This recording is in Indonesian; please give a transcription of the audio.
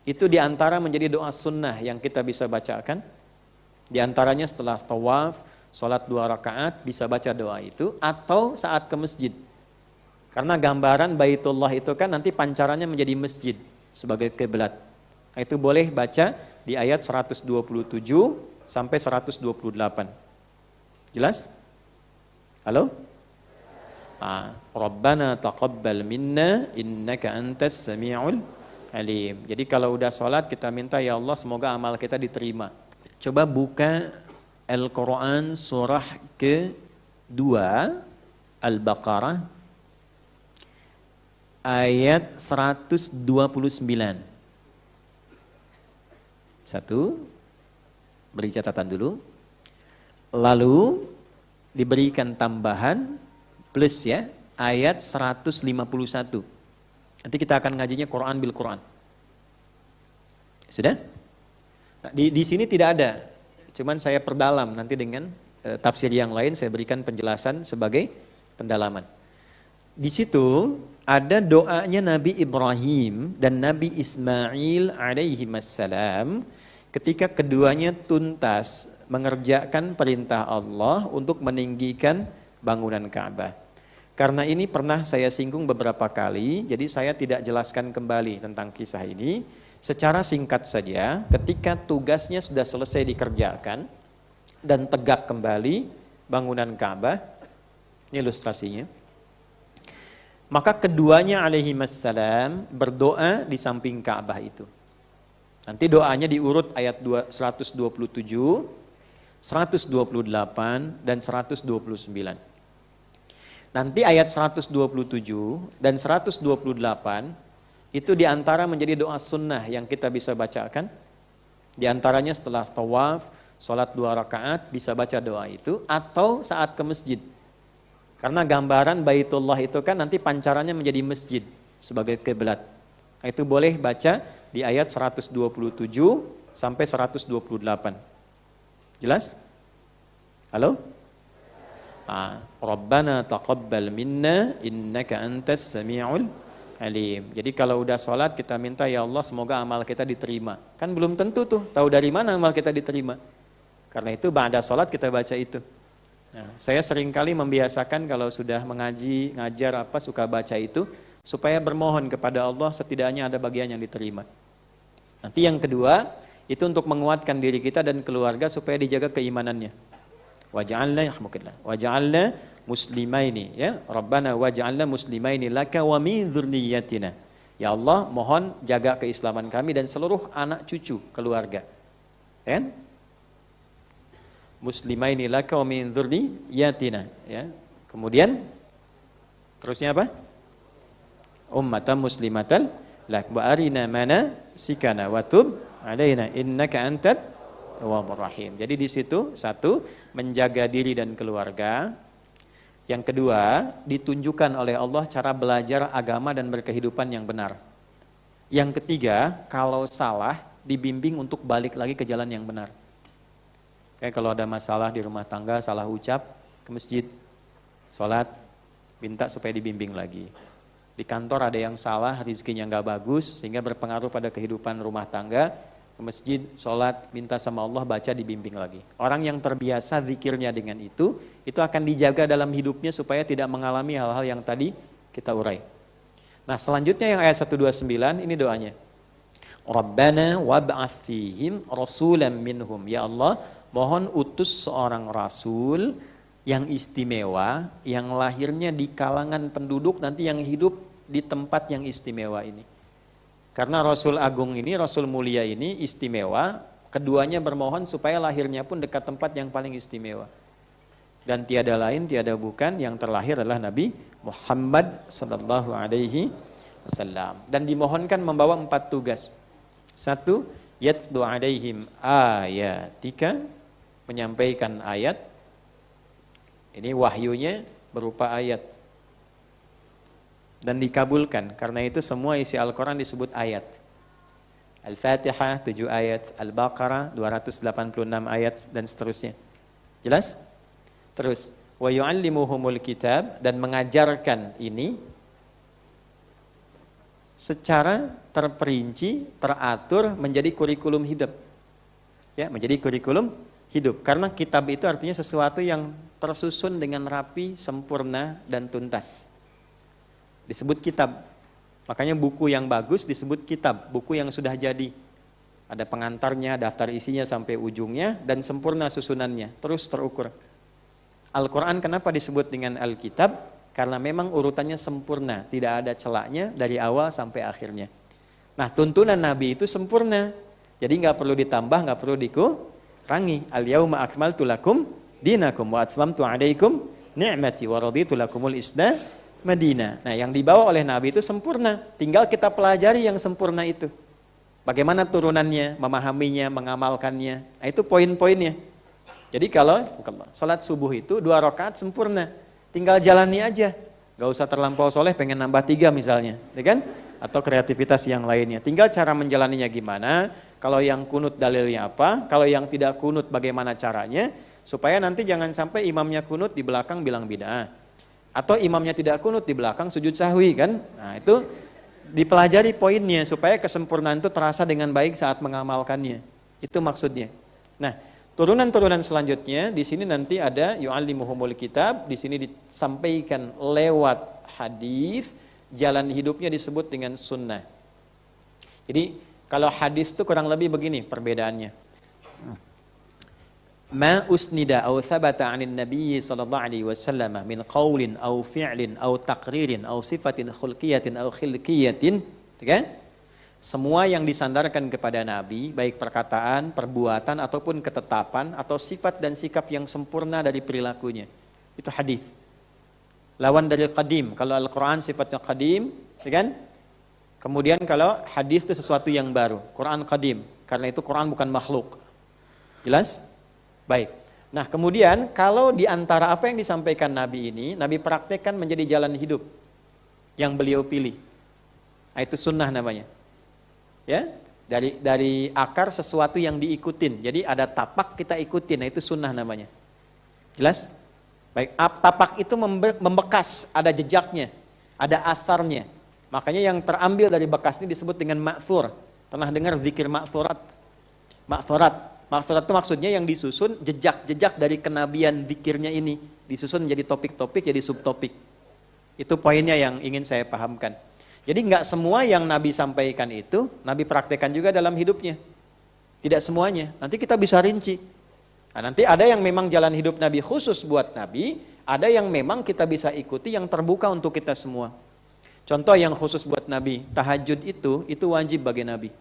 Itu diantara menjadi doa sunnah yang kita bisa bacakan. Diantaranya setelah tawaf, sholat 2 rakaat bisa baca doa itu, atau saat ke masjid. Karena gambaran Baitullah itu kan nanti pancarannya menjadi masjid sebagai kiblat. Itu boleh baca di ayat 127 sampai 128. Jelas? Halo? Rabbana taqabbal minna innaka antas sami'ul alim. Jadi kalau udah sholat kita minta, ya Allah semoga amal kita diterima. Coba buka Al-Quran surah ke-2 Al-Baqarah ayat 129. Satu, beri catatan dulu. Lalu diberikan tambahan plus ya, ayat 151. Nanti kita akan ngajinya Quran bil Quran. Sudah? Nah, di sini tidak ada. Cuman saya perdalam nanti dengan tafsir yang lain, saya berikan penjelasan sebagai pendalaman. Di situ ada doanya Nabi Ibrahim dan Nabi Ismail alaihimassalam ketika keduanya tuntas mengerjakan perintah Allah untuk meninggikan bangunan Ka'bah. Karena ini pernah saya singgung beberapa kali, jadi saya tidak jelaskan kembali tentang kisah ini. Secara singkat saja, ketika tugasnya sudah selesai dikerjakan dan tegak kembali bangunan Ka'bah, ini ilustrasinya. Maka keduanya alaihimassalam berdoa di samping Ka'bah itu. Nanti doanya diurut ayat 127, 128, dan 129. Nanti ayat 127 dan 128 itu diantara menjadi doa sunnah yang kita bisa bacakan. Diantaranya setelah tawaf, sholat 2 rakaat bisa baca doa itu, atau saat ke masjid. Karena gambaran Baitullah itu kan nanti pancarannya menjadi masjid sebagai kiblat. Itu boleh baca di ayat 127 sampai 128. Jelas? Halo? Rabbana taqabbal minna innaka antas sami'ul alim. Jadi kalau udah sholat kita minta, ya Allah semoga amal kita diterima. Kan belum tentu tuh, tahu dari mana amal kita diterima. Karena itu ba'da sholat kita baca itu. Nah, saya seringkali membiasakan kalau sudah mengaji, ngajar apa, suka baca itu, supaya bermohon kepada Allah setidaknya ada bagian yang diterima. Nanti yang kedua, itu untuk menguatkan diri kita dan keluarga supaya dijaga keimanannya. Waj'alna muslimaini, ya Rabbana waj'alna muslimaini laka wa min dzurriyyatina. Ya Allah, mohon jaga keislaman kami dan seluruh anak cucu keluarga. Kan? Muslimaini laka wa min dzurriyyatina, ya. Kemudian terusnya apa? Ummatan muslimatan lak wa arina manasikana wa tub alaina innaka antat tawwabur rahim. Jadi di situ satu, menjaga diri dan keluarga. Yang kedua, ditunjukkan oleh Allah cara belajar agama dan berkehidupan yang benar. Yang ketiga, kalau salah dibimbing untuk balik lagi ke jalan yang benar. Kayak kalau ada masalah di rumah tangga, salah ucap, ke masjid, sholat, minta supaya dibimbing lagi. Di kantor ada yang salah, rezekinya nggak bagus, sehingga berpengaruh pada kehidupan rumah tangga, ke masjid, sholat, minta sama Allah, baca, dibimbing lagi. Orang yang terbiasa zikirnya dengan itu akan dijaga dalam hidupnya supaya tidak mengalami hal-hal yang tadi kita urai. Nah selanjutnya yang ayat 129, ini doanya. Rabbana wab'ath fihim rasulan minhum. Ya Allah, mohon utus seorang rasul yang istimewa, yang lahirnya di kalangan penduduk, nanti yang hidup di tempat yang istimewa ini. Karena Rasul Agung ini, Rasul Mulia ini istimewa, keduanya bermohon supaya lahirnya pun dekat tempat yang paling istimewa. Dan tiada lain, tiada bukan, yang terlahir adalah Nabi Muhammad sallallahu alaihi wasallam. Dan dimohonkan membawa 4 tugas. 1, yatlu alaihim ayatika, menyampaikan ayat. Ini wahyunya berupa ayat. Dan dikabulkan, karena itu semua isi Al-Quran disebut ayat. Al-Fatihah 7 ayat, Al-Baqarah 286 ayat, dan seterusnya. Jelas? Terus, wa yu'allimuhumul kitab, dan mengajarkan ini secara terperinci, teratur menjadi kurikulum hidup. Ya, menjadi kurikulum hidup. Karena kitab itu artinya sesuatu yang tersusun dengan rapi, sempurna, dan tuntas. Disebut kitab. Makanya buku yang bagus disebut kitab, buku yang sudah jadi. Ada pengantarnya, daftar isinya sampai ujungnya, dan sempurna susunannya, terus terukur. Al-Quran kenapa disebut dengan Alkitab? Karena memang urutannya sempurna, tidak ada celaknya dari awal sampai akhirnya. Nah, tuntunan Nabi itu sempurna, jadi nggak perlu ditambah, nggak perlu dikurangi. Al-yauma akmaltu lakum dinakum wa atmamtu alaikum ni'mati wa raditu lakumul Islam Madinah. Nah, yang dibawa oleh Nabi itu sempurna, tinggal kita pelajari yang sempurna itu. Bagaimana turunannya, memahaminya, mengamalkannya. Nah, itu poin-poinnya. Jadi kalau salat subuh itu 2 rakaat sempurna, tinggal jalani aja. Gak usah terlampau soleh pengen nambah 3 misalnya, ya kan? Atau kreativitas yang lainnya. Tinggal cara menjalaninya gimana, kalau yang kunut dalilnya apa, kalau yang tidak kunut bagaimana caranya, supaya nanti jangan sampai imamnya kunut di belakang bilang bid'ah. Atau imamnya tidak kunut di belakang sujud sahwi kan? Nah, itu dipelajari poinnya supaya kesempurnaan itu terasa dengan baik saat mengamalkannya. Itu maksudnya. Nah, turunan-turunan selanjutnya di sini nanti ada yu'allimuhumul kitab, di sini disampaikan lewat hadis, jalan hidupnya disebut dengan sunnah. Jadi kalau hadis itu kurang lebih begini perbedaannya. Ma usnida aw thabata 'anil nabiy sallallahu alaihi wasallam min qaulin aw fi'lin aw taqririn aw sifatin khulqiyatin aw khilqiyatin, kan? Semua yang disandarkan kepada Nabi, baik perkataan, perbuatan, ataupun ketetapan, atau sifat dan sikap yang sempurna dari perilakunya. Itu hadis. Lawan dari qadim. Kalau Al-Quran sifatnya qadim, kan? Kemudian kalau hadis itu sesuatu yang baru. Quran qadim. Karena itu Quran bukan makhluk. Jelas? Baik. Nah, kemudian kalau di antara apa yang disampaikan Nabi ini, Nabi praktekkan menjadi jalan hidup yang beliau pilih. Nah, itu sunnah namanya. Ya, dari akar sesuatu yang diikutin. Jadi ada tapak kita ikutin, nah itu sunnah namanya. Jelas? Baik, tapak itu membekas, ada jejaknya, ada asarnya. Makanya yang terambil dari bekas ini disebut dengan ma'thur. Pernah dengar zikir ma'thurat? Ma'thurat itu maksudnya yang disusun jejak-jejak dari kenabian zikirnya ini, disusun menjadi topik-topik, jadi subtopik. Itu poinnya yang ingin saya pahamkan. Jadi nggak semua yang Nabi sampaikan itu, Nabi praktekkan juga dalam hidupnya. Tidak semuanya, nanti kita bisa rinci. Nah, nanti ada yang memang jalan hidup Nabi khusus buat Nabi, ada yang memang kita bisa ikuti yang terbuka untuk kita semua. Contoh yang khusus buat Nabi, tahajud itu wajib bagi Nabi.